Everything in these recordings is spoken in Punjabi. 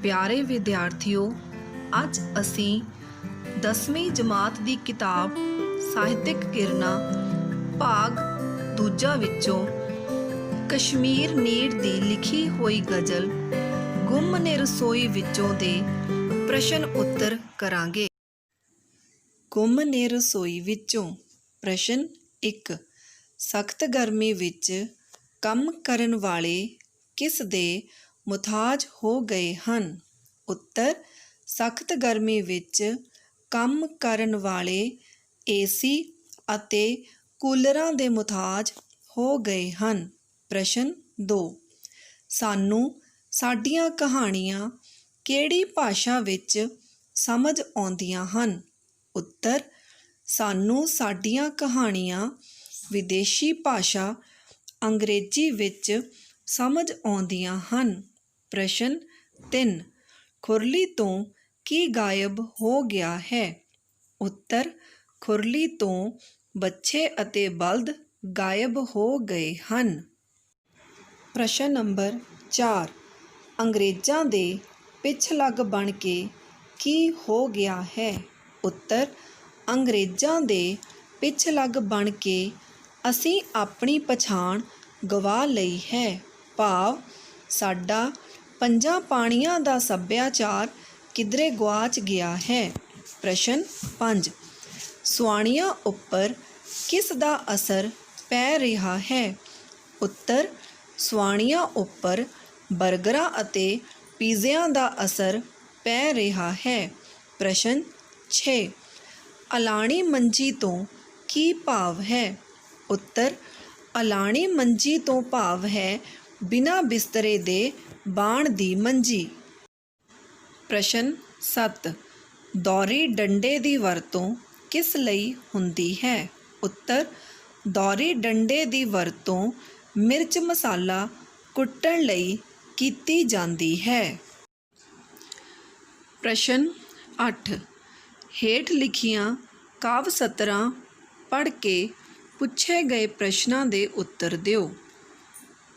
ਪਿਆਰੇ ਵਿਦਿਆਰਥੀਓ, ਅੱਜ ਅਸੀਂ 10ਵੀਂ ਜਮਾਤ ਦੀ ਕਿਤਾਬ ਸਾਹਿਤਕ ਕਿਰਨਾਂ ਭਾਗ ਦੂਜਾ ਵਿੱਚੋਂ ਕਸ਼ਮੀਰ ਨੀਰ ਦੀ ਲਿਖੀ ਹੋਈ ਗਜ਼ਲ ਗੁੰਮ ਨੇ ਰਸੋਈ ਵਿੱਚੋਂ ਦੇ ਪ੍ਰਸ਼ਨ ਉੱਤਰ ਕਰਾਂਗੇ। ਗੁੰਮ ਨੇ ਰਸੋਈ ਵਿੱਚੋਂ ਪ੍ਰਸ਼ਨ 1। ਸਖਤ ਗਰਮੀ ਵਿੱਚ ਕੰਮ ਕਰਨ ਵਾਲੇ ਕਿਸ ਦੇ ਮੁਹਤਾਜ ਹੋ ਗਏ ਹਨ? ਉੱਤਰ, ਸਖਤ ਗਰਮੀ ਵਿੱਚ ਕੰਮ ਕਰਨ ਵਾਲੇ ਏਸੀ ਅਤੇ ਕੂਲਰਾਂ ਦੇ ਮੁਹਤਾਜ ਹੋ ਗਏ ਹਨ। ਪ੍ਰਸ਼ਨ 2। ਸਾਨੂੰ ਸਾਡੀਆਂ ਕਹਾਣੀਆਂ ਕਿਹੜੀ ਭਾਸ਼ਾ ਵਿੱਚ ਸਮਝ ਆਉਂਦੀਆਂ ਹਨ? ਉੱਤਰ, ਸਾਨੂੰ ਸਾਡੀਆਂ ਕਹਾਣੀਆਂ ਵਿਦੇਸ਼ੀ ਭਾਸ਼ਾ ਅੰਗਰੇਜ਼ੀ ਵਿੱਚ ਸਮਝ ਆਉਂਦੀਆਂ ਹਨ। ਪ੍ਰਸ਼ਨ 3। ਖੁਰਲੀ ਤੋਂ ਕੀ ਗਾਇਬ ਹੋ ਗਿਆ ਹੈ? ਉੱਤਰ, ਖੁਰਲੀ ਤੋਂ ਬੱਚੇ ਅਤੇ ਬਲਦ ਗਾਇਬ ਹੋ ਗਏ ਹਨ। ਪ੍ਰਸ਼ਨ ਨੰਬਰ 4। ਅੰਗਰੇਜ਼ਾਂ ਦੇ ਪਿੱਛਲਗ ਬਣ ਕੇ ਕੀ ਹੋ ਗਿਆ ਹੈ? ਉੱਤਰ, ਅੰਗਰੇਜ਼ਾਂ ਦੇ ਪਿੱਛਲਗ ਬਣ ਕੇ ਅਸੀਂ ਆਪਣੀ ਪਛਾਣ ਗਵਾ ਲਈ ਹੈ। ਭਾਵ ਸਾਡਾ ਪੰਜਾਂ ਪਾਣੀਆਂ ਦਾ ਸੱਭਿਆਚਾਰ ਕਿਧਰੇ ਗੁਆਚ ਗਿਆ ਹੈ। ਪ੍ਰਸ਼ਨ 5। ਸੁਆਣੀਆਂ ਉੱਪਰ ਕਿਸ ਦਾ ਅਸਰ ਪੈ ਰਿਹਾ ਹੈ? ਉੱਤਰ, ਸੁਆਣੀਆਂ ਉੱਪਰ ਬਰਗਰਾਂ ਅਤੇ ਪੀਜ਼ਿਆਂ ਦਾ ਅਸਰ ਪੈ ਰਿਹਾ ਹੈ। ਪ੍ਰਸ਼ਨ 6। ਅਲਾਣੀ ਮੰਜੀ ਤੋਂ ਕੀ ਭਾਵ ਹੈ? ਉੱਤਰ, ਅਲਾਣੀ ਮੰਜੀ ਤੋਂ ਭਾਵ ਹੈ ਬਿਨਾਂ ਬਿਸਤਰੇ ਦੇ ਬਾਣ ਦੀ ਮੰਜੀ। ਪ੍ਰਸ਼ਨ 7। ਦੌਰੀ ਡੰਡੇ ਦੀ ਵਰਤੋਂ ਕਿਸ ਲਈ ਹੁੰਦੀ ਹੈ? ਉੱਤਰ, ਦੌਰੀ ਡੰਡੇ ਦੀ ਵਰਤੋਂ ਮਿਰਚ ਮਸਾਲਾ ਕੁੱਟਣ ਲਈ ਕੀਤੀ ਜਾਂਦੀ ਹੈ। ਪ੍ਰਸ਼ਨ 8। ਹੇਠ ਲਿਖੀਆਂ ਕਾਵਿ ਸਤਰਾਂ ਪੜ੍ਹ ਕੇ ਪੁੱਛੇ ਗਏ ਪ੍ਰਸ਼ਨਾਂ ਦੇ ਉੱਤਰ ਦਿਓ।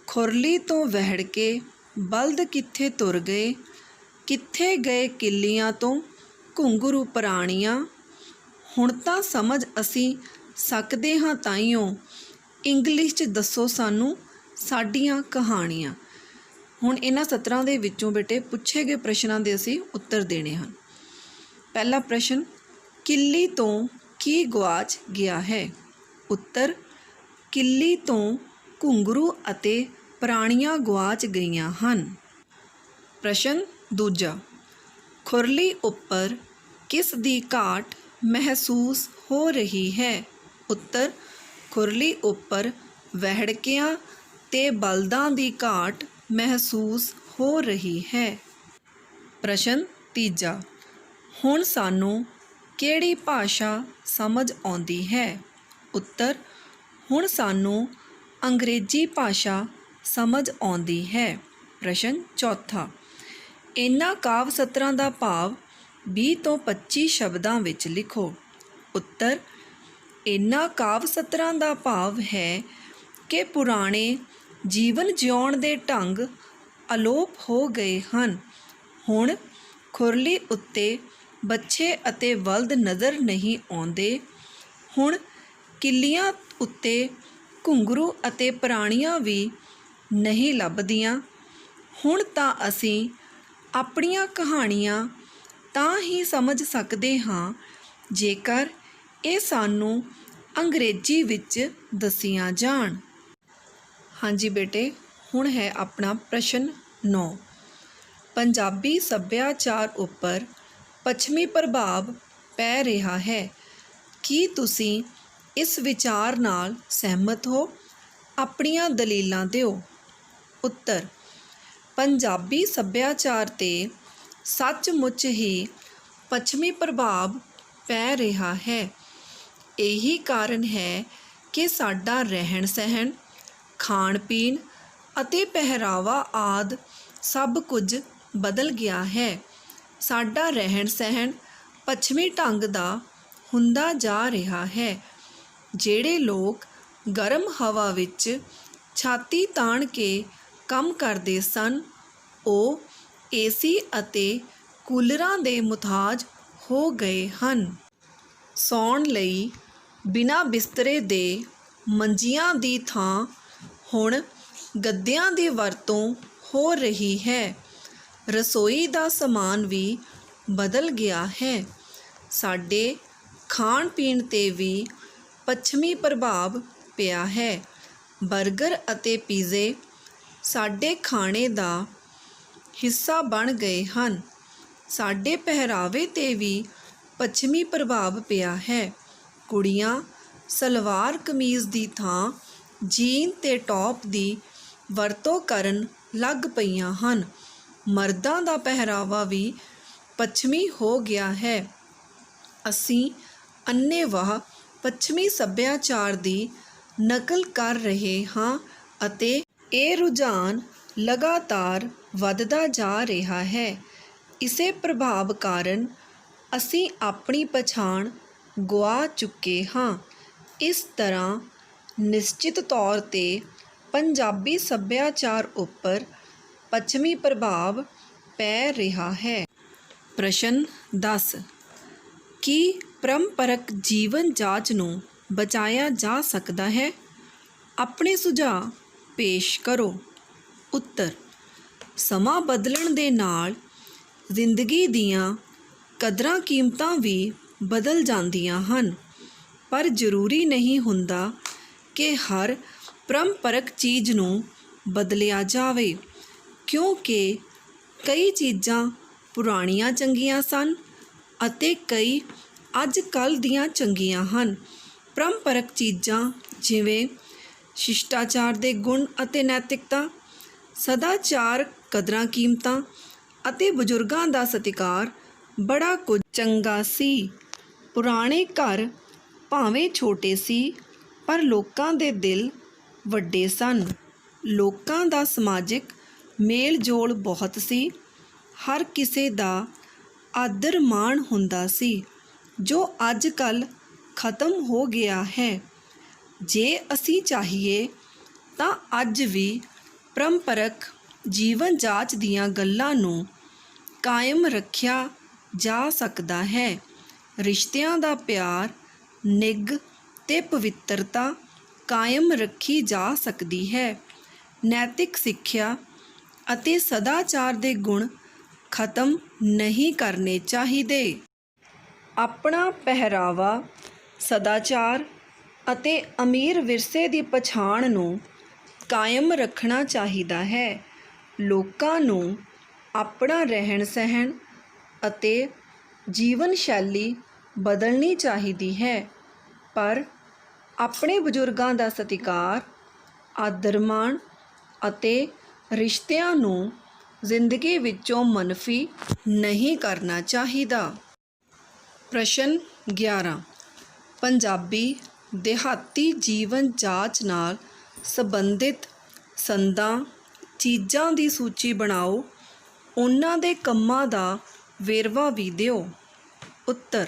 ਖੁਰਲੀ ਤੋਂ ਵਹਿੜ ਕੇ ਬਲਦ ਕਿੱਥੇ ਤੁਰ ਗਏ? ਕਿੱਥੇ ਗਏ ਕਿੱਲੀਆਂ ਤੋਂ ਘੁੰਗਰੂ ਪ੍ਰਾਣੀਆਂ? ਹੁਣ ਤਾਂ ਸਮਝ ਅਸੀਂ ਸਕਦੇ ਹਾਂ ਤਾਈਓ, ਇੰਗਲਿਸ਼ 'ਚ ਦੱਸੋ ਸਾਨੂੰ ਸਾਡੀਆਂ ਕਹਾਣੀਆਂ। ਹੁਣ ਇਹਨਾਂ ਸਤਰਾਂ ਦੇ ਵਿੱਚੋਂ ਬੇਟੇ ਪੁੱਛੇ ਗਏ ਪ੍ਰਸ਼ਨਾਂ ਦੇ ਅਸੀਂ ਉੱਤਰ ਦੇਣੇ ਹਨ। ਪਹਿਲਾ ਪ੍ਰਸ਼ਨ, ਕਿੱਲੀ ਤੋਂ ਕੀ ਗੁਆਚ ਗਿਆ ਹੈ? ਉੱਤਰ, ਕਿੱਲੀ ਤੋਂ ਘੁੰਗਰੂ ਅਤੇ ਪ੍ਰਾਣੀਆਂ ਗੁਆਚ ਗਈਆਂ ਹਨ। ਪ੍ਰਸ਼ਨ ਦੂਜਾ, ਖੁਰਲੀ ਉੱਪਰ ਕਿਸ ਦੀ ਘਾਟ ਮਹਿਸੂਸ ਹੋ ਰਹੀ ਹੈ? ਉੱਤਰ, ਖੁਰਲੀ ਉੱਪਰ ਵਹਿੜਕਿਆਂ ਤੇ ਬਲਦਾਂ ਦੀ ਘਾਟ ਮਹਿਸੂਸ ਹੋ ਰਹੀ ਹੈ। ਪ੍ਰਸ਼ਨ ਤੀਜਾ, ਹੁਣ ਸਾਨੂੰ ਕਿਹੜੀ ਭਾਸ਼ਾ ਸਮਝ ਆਉਂਦੀ ਹੈ? ਉੱਤਰ, ਹੁਣ ਸਾਨੂੰ ਅੰਗਰੇਜ਼ੀ ਭਾਸ਼ਾ ਸਮਝ ਆਉਂਦੀ ਹੈ। ਪ੍ਰਸ਼ਨ ਚੌਥਾ, ਇਹਨਾਂ ਕਾਵਿ ਸਤਰਾਂ ਦਾ ਭਾਵ 20 ਤੋਂ 25 ਸ਼ਬਦਾਂ ਵਿੱਚ ਲਿਖੋ। ਉੱਤਰ, ਇਹਨਾਂ ਕਾਵਿ ਸਤਰਾਂ ਦਾ ਭਾਵ ਹੈ ਕਿ ਪੁਰਾਣੇ ਜੀਵਨ ਜਿਉਣ ਦੇ ਢੰਗ ਅਲੋਪ ਹੋ ਗਏ ਹਨ। ਹੁਣ ਖੁਰਲੀ ਉੱਤੇ ਬੱਚੇ ਅਤੇ ਬਲਦ ਨਜ਼ਰ ਨਹੀਂ ਆਉਂਦੇ। ਹੁਣ ਕਿੱਲੀਆਂ ਉੱਤੇ ਘੁੰਗਰੂ ਅਤੇ ਪ੍ਰਾਣੀਆਂ ਵੀ ਨਹੀਂ ਲੱਭਦੀਆਂ। ਹੁਣ ਤਾਂ ਅਸੀਂ ਆਪਣੀਆਂ ਕਹਾਣੀਆਂ ਤਾਂ ਹੀ ਸਮਝ ਸਕਦੇ ਹਾਂ ਜੇਕਰ ਇਹ ਸਾਨੂੰ ਅੰਗਰੇਜ਼ੀ ਵਿੱਚ ਦੱਸੀਆਂ ਜਾਣ। ਹਾਂਜੀ ਬੇਟੇ, ਹੁਣ ਹੈ ਆਪਣਾ ਪ੍ਰਸ਼ਨ 9। ਪੰਜਾਬੀ ਸੱਭਿਆਚਾਰ ਉੱਪਰ ਪੱਛਮੀ ਪ੍ਰਭਾਵ ਪੈ ਰਿਹਾ ਹੈ। ਕੀ ਤੁਸੀਂ ਇਸ ਵਿਚਾਰ ਨਾਲ ਸਹਿਮਤ ਹੋ? ਆਪਣੀਆਂ ਦਲੀਲਾਂ ਦਿਓ। ਉੱਤਰ, ਪੰਜਾਬੀ ਸੱਭਿਆਚਾਰ 'ਤੇ ਸੱਚਮੁੱਚ ਹੀ ਪੱਛਮੀ ਪ੍ਰਭਾਵ ਪੈ ਰਿਹਾ ਹੈ। ਇਹੀ ਕਾਰਨ ਹੈ ਕਿ ਸਾਡਾ ਰਹਿਣ ਸਹਿਣ, ਖਾਣ ਪੀਣ ਅਤੇ ਪਹਿਰਾਵਾ ਆਦਿ ਸਭ ਕੁਝ ਬਦਲ ਗਿਆ ਹੈ। ਸਾਡਾ ਰਹਿਣ ਸਹਿਣ ਪੱਛਮੀ ਢੰਗ ਦਾ ਹੁੰਦਾ ਜਾ ਰਿਹਾ ਹੈ। ਜਿਹੜੇ ਲੋਕ ਗਰਮ ਹਵਾ ਵਿੱਚ ਛਾਤੀ ਤਾਣ ਕੇ ਕੰਮ ਕਰਦੇ ਸਨ, ਉਹ ਏਸੀ ਅਤੇ ਕੂਲਰਾਂ ਦੇ ਮੁਤਾਜ ਹੋ ਗਏ ਹਨ। ਸੌਣ ਲਈ ਬਿਨਾਂ ਬਿਸਤਰੇ ਦੇ ਮੰਜੀਆਂ ਦੀ ਥਾਂ ਹੁਣ ਗੱਦਿਆਂ ਦੀ ਵਰਤੋਂ ਹੋ ਰਹੀ ਹੈ। ਰਸੋਈ ਦਾ ਸਮਾਨ ਵੀ ਬਦਲ ਗਿਆ ਹੈ। ਸਾਡੇ ਖਾਣ ਪੀਣ 'ਤੇ ਵੀ ਪੱਛਮੀ ਪ੍ਰਭਾਵ ਪਿਆ ਹੈ। ਬਰਗਰ ਅਤੇ ਪੀਜ਼ੇ ਸਾਡੇ ਖਾਣੇ ਦਾ ਹਿੱਸਾ ਬਣ ਗਏ ਹਨ। ਸਾਡੇ ਪਹਿਰਾਵੇ 'ਤੇ ਵੀ ਪੱਛਮੀ ਪ੍ਰਭਾਵ ਪਿਆ ਹੈ। ਕੁੜੀਆਂ ਸਲਵਾਰ ਕਮੀਜ਼ ਦੀ ਥਾਂ ਜੀਨ ਤੇ ਟੌਪ ਦੀ ਵਰਤੋਂ ਕਰਨ ਲੱਗ ਪਈਆਂ ਹਨ। ਮਰਦਾਂ ਦਾ ਪਹਿਰਾਵਾ ਵੀ ਪੱਛਮੀ ਹੋ ਗਿਆ ਹੈ। ਅਸੀਂ ਅੰਨ੍ਹੇਵਾਹ ਪੱਛਮੀ ਸੱਭਿਆਚਾਰ ਦੀ ਨਕਲ ਕਰ ਰਹੇ ਹਾਂ ਅਤੇ ਇਹ ਰੁਝਾਨ ਲਗਾਤਾਰ ਵੱਧਦਾ ਜਾ ਰਿਹਾ ਹੈ। ਇਸੇ ਪ੍ਰਭਾਵ ਕਾਰਨ ਅਸੀਂ ਆਪਣੀ ਪਛਾਣ ਗੁਆ ਚੁੱਕੇ ਹਾਂ। ਇਸ ਤਰ੍ਹਾਂ ਨਿਸ਼ਚਿਤ ਤੌਰ 'ਤੇ ਪੰਜਾਬੀ ਸੱਭਿਆਚਾਰ ਉੱਪਰ ਪੱਛਮੀ ਪ੍ਰਭਾਵ ਪੈ ਰਿਹਾ ਹੈ। ਪ੍ਰਸ਼ਨ 10 ਕੀ ਪਰੰਪਰਕ ਜੀਵਨ ਜਾਚ ਨੂੰ ਬਚਾਇਆ ਜਾ ਸਕਦਾ ਹੈ? ਆਪਣੇ ਸੁਝਾਅ ਪੇਸ਼ ਕਰੋ। ਉੱਤਰ ਸਮਾਂ ਬਦਲਣ ਦੇ ਨਾਲ ਜ਼ਿੰਦਗੀ ਦੀਆਂ ਕਦਰਾਂ ਕੀਮਤਾਂ ਵੀ ਬਦਲ ਜਾਂਦੀਆਂ ਹਨ, ਪਰ ਜ਼ਰੂਰੀ ਨਹੀਂ ਹੁੰਦਾ ਕਿ ਹਰ ਪਰੰਪਰਕ ਚੀਜ਼ ਨੂੰ ਬਦਲਿਆ ਜਾਵੇ, ਕਿਉਂਕਿ ਕਈ ਚੀਜ਼ਾਂ ਪੁਰਾਣੀਆਂ ਚੰਗੀਆਂ ਸਨ ਅਤੇ ਕਈ ਅੱਜ ਕੱਲ੍ਹ ਦੀਆਂ ਚੰਗੀਆਂ ਹਨ। ਪਰੰਪਰਕ ਚੀਜ਼ਾਂ ਜਿਵੇਂ ਸ਼ਿਸ਼ਟਾਚਾਰ ਦੇ ਗੁਣ ਅਤੇ ਨੈਤਿਕਤਾ, ਸਦਾਚਾਰ, ਕਦਰਾਂ ਕੀਮਤਾਂ ਅਤੇ ਬਜ਼ੁਰਗਾਂ ਦਾ ਸਤਿਕਾਰ ਬੜਾ ਕੁਝ ਚੰਗਾ ਸੀ। ਪੁਰਾਣੇ ਘਰ ਭਾਵੇਂ ਛੋਟੇ ਸੀ, ਪਰ ਲੋਕਾਂ ਦੇ ਦਿਲ ਵੱਡੇ ਸਨ। ਲੋਕਾਂ ਦਾ ਸਮਾਜਿਕ ਮੇਲ ਜੋਲ ਬਹੁਤ ਸੀ। ਹਰ ਕਿਸੇ ਦਾ ਆਦਰ ਮਾਣ ਹੁੰਦਾ ਸੀ, ਜੋ ਅੱਜ ਕੱਲ੍ਹ ਖਤਮ ਹੋ ਗਿਆ ਹੈ। ਜੇ ਅਸੀਂ ਚਾਹੀਏ ਤਾਂ ਅੱਜ ਵੀ ਪਰੰਪਰਕ ਜੀਵਨ ਜਾਚ ਦੀਆਂ ਗੱਲਾਂ ਨੂੰ ਕਾਇਮ ਰੱਖਿਆ ਜਾ ਸਕਦਾ ਹੈ। ਰਿਸ਼ਤਿਆਂ ਦਾ ਪਿਆਰ, ਨਿੱਘ ਤੇ ਪਵਿੱਤਰਤਾ ਕਾਇਮ ਰੱਖੀ ਜਾ ਸਕਦੀ ਹੈ। ਨੈਤਿਕ ਸਿੱਖਿਆ ਅਤੇ ਸਦਾਚਾਰ ਦੇ ਗੁਣ ਖਤਮ ਨਹੀਂ ਕਰਨੇ ਚਾਹੀਦੇ। ਆਪਣਾ ਪਹਿਰਾਵਾ, ਸਦਾਚਾਰ ਅਤੇ ਅਮੀਰ ਵਿਰਸੇ ਦੀ ਪਛਾਣ ਨੂੰ ਕਾਇਮ ਰੱਖਣਾ ਚਾਹੀਦਾ ਹੈ। ਲੋਕਾਂ ਨੂੰ ਆਪਣਾ ਰਹਿਣ ਸਹਿਣ ਅਤੇ ਜੀਵਨ ਸ਼ੈਲੀ ਬਦਲਣੀ ਚਾਹੀਦੀ ਹੈ, ਪਰ ਆਪਣੇ ਬਜ਼ੁਰਗਾਂ ਦਾ ਸਤਿਕਾਰ, ਆਦਰ ਮਾਣ ਅਤੇ ਰਿਸ਼ਤਿਆਂ ਨੂੰ ਜ਼ਿੰਦਗੀ ਵਿੱਚੋਂ ਮੰਨਫੀ ਨਹੀਂ ਕਰਨਾ ਚਾਹੀਦਾ। ਪ੍ਰਸ਼ਨ 11 ਪੰਜਾਬੀ ਦਿਹਾਤੀ ਜੀਵਨ ਜਾਚ ਨਾਲ ਸੰਬੰਧਿਤ ਸੰਦਾਂ, ਚੀਜ਼ਾਂ ਦੀ ਸੂਚੀ ਬਣਾਓ। ਉਹਨਾਂ ਦੇ ਕੰਮਾਂ ਦਾ ਵੇਰਵਾ ਵੀ ਦਿਓ। ਉੱਤਰ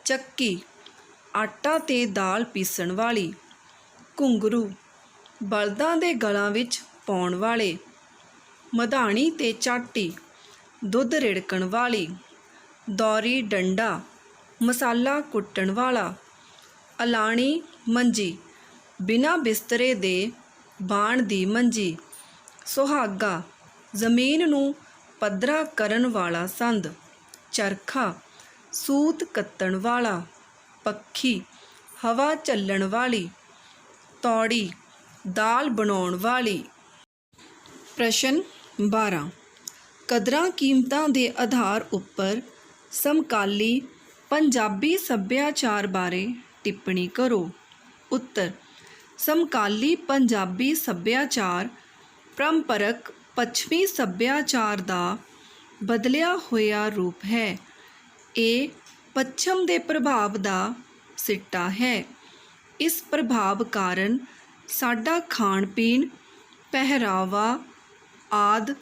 ਚੱਕੀ, ਆਟਾ ਤੇ ਦਾਲ ਪੀਸਣ ਵਾਲੀ। ਘੁੰਗਰੂ, ਬਲਦਾਂ ਦੇ ਗਲਾਂ ਵਿੱਚ ਪਾਉਣ ਵਾਲੇ। ਮਧਾਣੀ ਤੇ ਚਾਟੀ, ਦੁੱਧ ਰਿੜਕਣ ਵਾਲੀ। ਦੌਰੀ ਡੰਡਾ, ਮਸਾਲਾ ਕੁੱਟਣ ਵਾਲਾ। ਅਲਾਣੀ ਮੰਜੀ, ਬਿਨਾਂ ਬਿਸਤਰੇ ਦੇ ਬਾਣ ਦੀ ਮੰਜੀ। ਸੁਹਾਗਾ, ਜ਼ਮੀਨ ਨੂੰ ਪੱਧਰਾ ਕਰਨ ਵਾਲਾ ਸੰਦ। ਚਰਖਾ, ਸੂਤ ਕੱਤਣ ਵਾਲਾ। ਪੱਖੀ, ਹਵਾ ਝੱਲਣ ਵਾਲੀ। ਤੌੜੀ, ਦਾਲ ਬਣਾਉਣ ਵਾਲੀ। ਪ੍ਰਸ਼ਨ 12 ਕਦਰਾਂ ਕੀਮਤਾਂ ਦੇ ਆਧਾਰ ਉੱਪਰ ਸਮਕਾਲੀ ਪੰਜਾਬੀ ਸੱਭਿਆਚਾਰ ਬਾਰੇ ਟਿੱਪਣੀ ਕਰੋ। ਉੱਤਰ ਸਮਕਾਲੀ ਪੰਜਾਬੀ ਸੱਭਿਆਚਾਰ ਪਰੰਪਰਕ ਪੱਛਮੀ ਸੱਭਿਆਚਾਰ ਦਾ ਬਦਲਿਆ ਹੋਇਆ ਰੂਪ ਹੈ। ਇਹ ਪੱਛਮ ਦੇ ਪ੍ਰਭਾਵ ਦਾ ਸਿੱਟਾ ਹੈ। ਇਸ ਪ੍ਰਭਾਵ ਕਾਰਨ ਸਾਡਾ ਖਾਣ ਪੀਣ, ਪਹਿਰਾਵਾ ਆਦਿ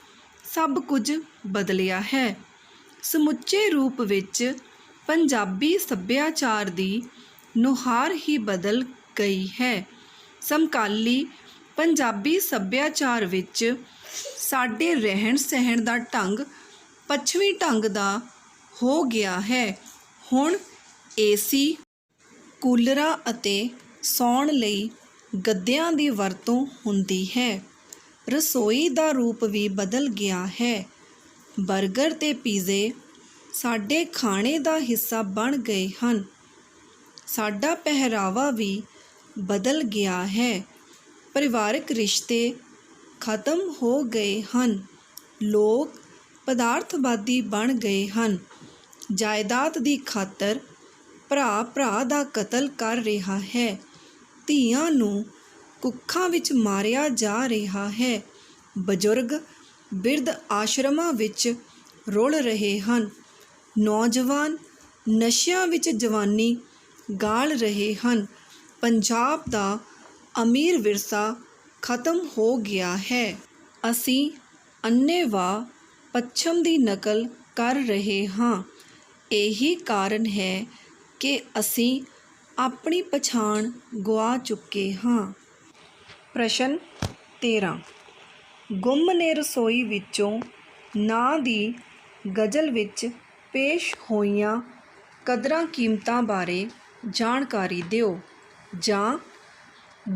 ਸਭ ਕੁਝ ਬਦਲਿਆ ਹੈ। ਸਮੁੱਚੇ ਰੂਪ ਵਿੱਚ ਪੰਜਾਬੀ ਸੱਭਿਆਚਾਰ ਦੀ ਨੁਹਾਰ ਹੀ ਬਦਲ ਗਈ ਹੈ। ਸਮਕਾਲੀ ਪੰਜਾਬੀ ਸੱਭਿਆਚਾਰ ਵਿੱਚ ਸਾਡੇ ਰਹਿਣ ਸਹਿਣ ਦਾ ਢੰਗ ਪੱਛਮੀ ਢੰਗ ਦਾ ਹੋ ਗਿਆ ਹੈ। ਹੁਣ ਏਸੀ, ਕੂਲਰਾਂ ਅਤੇ ਸੌਣ ਲਈ ਗੱਦਿਆਂ ਦੀ ਵਰਤੋਂ ਹੁੰਦੀ ਹੈ। ਰਸੋਈ ਦਾ ਰੂਪ ਵੀ ਬਦਲ ਗਿਆ ਹੈ। ਬਰਗਰ ਤੇ ਪੀਜ਼ੇ ਸਾਡੇ ਖਾਣੇ ਦਾ ਹਿੱਸਾ ਬਣ ਗਏ ਹਨ। ਸਾਡਾ ਪਹਿਰਾਵਾ ਵੀ ਬਦਲ ਗਿਆ ਹੈ। ਪਰਿਵਾਰਕ ਰਿਸ਼ਤੇ ਖਤਮ ਹੋ ਗਏ ਹਨ। ਲੋਕ ਪਦਾਰਥਵਾਦੀ ਬਣ ਗਏ ਹਨ। ਜਾਇਦਾਦ ਦੀ ਖਾਤਰ ਭਰਾ ਭਰਾ ਦਾ ਕਤਲ ਕਰ ਰਿਹਾ ਹੈ। ਧੀਆਂ ਨੂੰ ਕੁੱਖਾਂ ਵਿੱਚ ਮਾਰਿਆ ਜਾ ਰਿਹਾ ਹੈ। ਬਜ਼ੁਰਗ ਬਿਰਧ ਆਸ਼ਰਮਾਂ ਵਿੱਚ ਰੁਲ ਰਹੇ ਹਨ। ਨੌਜਵਾਨ ਨਸ਼ਿਆਂ ਵਿੱਚ ਜਵਾਨੀ ਗਾਲ ਰਹੇ ਹਨ। ਪੰਜਾਬ ਦਾ ਅਮੀਰ ਵਿਰਸਾ ਖਤਮ ਹੋ ਗਿਆ ਹੈ। ਅਸੀਂ ਅੰਨ੍ਹੇਵਾਹ ਪੱਛਮ ਦੀ ਨਕਲ ਕਰ ਰਹੇ ਹਾਂ। ਇਹੀ ਕਾਰਨ ਹੈ ਕਿ ਅਸੀਂ ਆਪਣੀ ਪਛਾਣ ਗੁਆ ਚੁੱਕੇ ਹਾਂ। ਪ੍ਰਸ਼ਨ 13 ਗੁੰਮ ਨੇ ਰਸੋਈ ਵਿੱਚੋਂ ਨਾਂ ਦੀ ਗਜ਼ਲ ਵਿੱਚ ਪੇਸ਼ ਹੋਈਆਂ ਕਦਰਾਂ ਕੀਮਤਾਂ ਬਾਰੇ ਜਾਣਕਾਰੀ ਦਿਓ। ਜਾਂ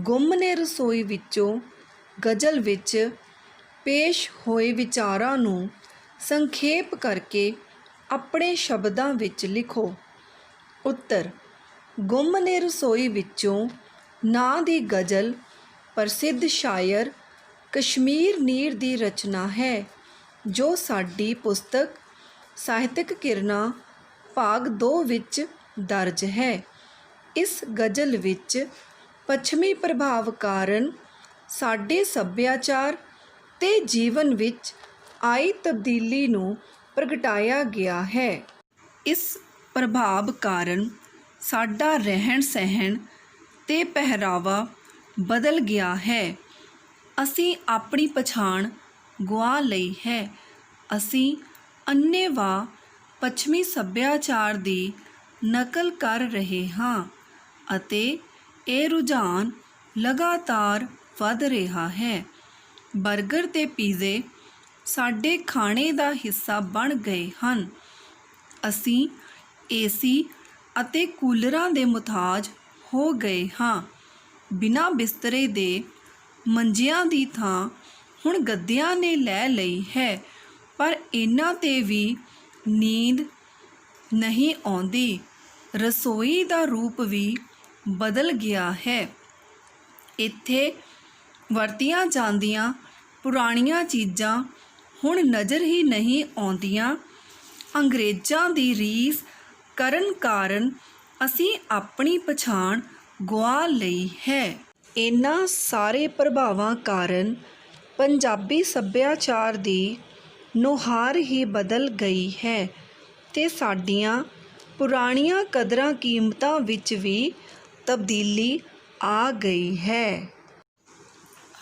ਗੁੰਮ ਨੇ ਰਸੋਈ ਵਿੱਚੋਂ ਗਜ਼ਲ ਵਿੱਚ ਪੇਸ਼ ਹੋਏ ਵਿਚਾਰਾਂ ਨੂੰ ਸੰਖੇਪ ਕਰਕੇ ਆਪਣੇ ਸ਼ਬਦਾਂ ਵਿੱਚ ਲਿਖੋ। ਉੱਤਰ: ਗੁੰਮ ਨੇ ਰਸੋਈ ਵਿੱਚੋਂ ਨਾਂ ਦੀ ਗਜ਼ਲ ਪ੍ਰਸਿੱਧ ਸ਼ਾਇਰ ਕਸ਼ਮੀਰ ਨੀਰ ਦੀ ਰਚਨਾ ਹੈ, ਜੋ ਸਾਡੀ ਪੁਸਤਕ ਸਾਹਿਤਕ ਕਿਰਨਾਂ ਭਾਗ 2 ਵਿੱਚ ਦਰਜ ਹੈ। ਇਸ ਗਜ਼ਲ ਵਿੱਚ ਪੱਛਮੀ ਪ੍ਰਭਾਵ ਕਾਰਨ ਸਾਡੇ ਸੱਭਿਆਚਾਰ ਤੇ ਜੀਵਨ ਵਿੱਚ ਆਈ ਤਬਦੀਲੀ ਨੂੰ ਪ੍ਰਗਟਾਇਆ ਗਿਆ ਹੈ। ਇਸ ਪ੍ਰਭਾਵ ਕਾਰਨ ਸਾਡਾ ਰਹਿਣ ਸਹਿਣ ਤੇ ਪਹਿਰਾਵਾ ਬਦਲ ਗਿਆ ਹੈ। ਅਸੀਂ ਆਪਣੀ ਪਛਾਣ ਗੁਆ ਲਈ ਹੈ। ਅਸੀਂ ਅੰਨ੍ਹੇਵਾਹ ਪੱਛਮੀ ਸੱਭਿਆਚਾਰ ਦੀ ਨਕਲ ਕਰ ਰਹੇ ਹਾਂ ਅਤੇ ਇਹ ਰੁਝਾਨ ਲਗਾਤਾਰ ਵਧ ਰਿਹਾ ਹੈ। ਬਰਗਰ ਤੇ ਪੀਜ਼ੇ ਸਾਡੇ ਖਾਣੇ ਦਾ ਹਿੱਸਾ ਬਣ ਗਏ ਹਨ। ਅਸੀਂ ਏਸੀ ਅਤੇ ਕੂਲਰਾਂ ਦੇ ਮੁਹਤਾਜ ਹੋ ਗਏ ਹਾਂ। ਬਿਨਾਂ ਬਿਸਤਰੇ ਦੇ ਮੰਜਿਆਂ ਦੀ ਥਾਂ ਹੁਣ ਗੱਦਿਆਂ ਨੇ ਲੈ ਲਈ ਹੈ, ਪਰ ਇਹਨਾਂ 'ਤੇ ਵੀ ਨੀਂਦ ਨਹੀਂ ਆਉਂਦੀ। ਰਸੋਈ ਦਾ ਰੂਪ ਵੀ ਬਦਲ ਗਿਆ ਹੈ। ਇੱਥੇ ਵਰਤੀਆਂ ਜਾਂਦੀਆਂ ਪੁਰਾਣੀਆਂ ਚੀਜ਼ਾਂ ਹੁਣ ਨਜ਼ਰ ਹੀ ਨਹੀਂ ਆਉਂਦੀਆਂ। ਅੰਗਰੇਜ਼ਾਂ ਦੀ ਰੀਸ ਕਰਨ ਕਾਰਨ ਅਸੀਂ ਆਪਣੀ ਪਛਾਣ ਗੁਆ ਲਈ ਹੈ। ਇਹਨਾਂ ਸਾਰੇ ਪ੍ਰਭਾਵਾਂ ਕਾਰਨ ਪੰਜਾਬੀ ਸੱਭਿਆਚਾਰ ਦੀ ਨੁਹਾਰ ਹੀ ਬਦਲ ਗਈ ਹੈ ਤੇ ਸਾਡੀਆਂ ਪੁਰਾਣੀਆਂ ਕਦਰਾਂ ਕੀਮਤਾਂ ਵਿੱਚ ਵੀ ਤਬਦੀਲੀ ਆ ਗਈ ਹੈ।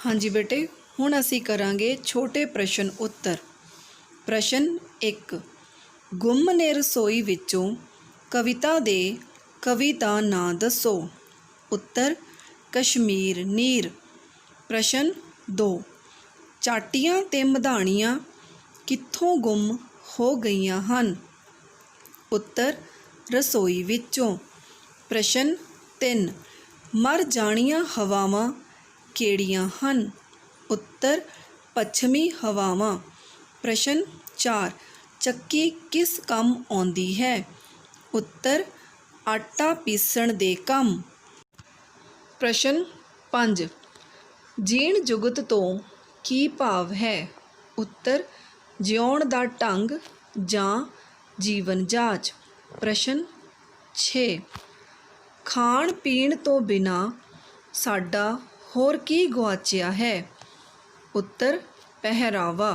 ਹਾਂਜੀ ਬੇਟੇ, ਹੁਣ ਅਸੀਂ ਕਰਾਂਗੇ ਛੋਟੇ ਪ੍ਰਸ਼ਨ ਉੱਤਰ। ਪ੍ਰਸ਼ਨ 1 ਗੁੰਮ ਨੇ ਰਸੋਈ ਵਿੱਚੋਂ ਕਵਿਤਾ ਦੇ ਕਵੀ ਦਾ ਨਾਂ ਦੱਸੋ। ਉੱਤਰ: ਕਸ਼ਮੀਰ ਨੀਰ। ਪ੍ਰਸ਼ਨ 2 ਚਾਟੀਆਂ ਤੇ ਮਧਾਣੀਆਂ ਕਿੱਥੋਂ ਗੁੰਮ ਹੋ ਗਈਆਂ ਹਨ। ਉੱਤਰ: ਰਸੋਈ ਵਿੱਚੋਂ। ਪ੍ਰਸ਼ਨ 3 ਮਰ ਜਾਣੀਆਂ ਹਵਾਵਾਂ ਕਿਹੜੀਆਂ ਹਨ। ਉੱਤਰ: ਪੱਛਮੀ ਹਵਾਵਾਂ। ਪ੍ਰਸ਼ਨ 4 ਚੱਕੀ ਕਿਸ ਕੰਮ ਆਉਂਦੀ ਹੈ। ਉੱਤਰ: ਆਟਾ ਪੀਸਣ ਦੇ ਕੰਮ। ਪ੍ਰਸ਼ਨ 5 ਜੀਣ ਜੁਗਤ ਤੋਂ ਕੀ ਭਾਵ ਹੈ। ਉੱਤਰ: ਜਿਉਣ ਦਾ ਢੰਗ ਜਾਂ ਜੀਵਨ ਜਾਚ। ਪ੍ਰਸ਼ਨ 6 ਖਾਣ ਪੀਣ ਤੋਂ ਬਿਨਾਂ ਸਾਡਾ ਹੋਰ ਕੀ ਗੁਆਚਿਆ ਹੈ। ਉੱਤਰ: ਪਹਿਰਾਵਾ।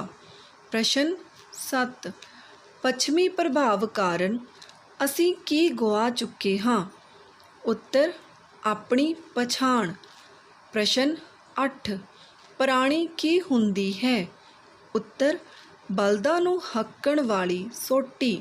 ਪ੍ਰਸ਼ਨ 7 ਪੱਛਮੀ ਪ੍ਰਭਾਵ ਕਾਰਨ ਅਸੀਂ ਕੀ ਗੁਆ ਚੁੱਕੇ ਹਾਂ। ਉੱਤਰ: ਆਪਣੀ ਪਛਾਣ। ਪ੍ਰਸ਼ਨ 8 ਪਰਾਣੀ ਕੀ ਹੁੰਦੀ ਹੈ। ਉੱਤਰ: ਬਲਦਾਂ ਨੂੰ ਹੱਕਣ ਵਾਲੀ ਸੋਟੀ।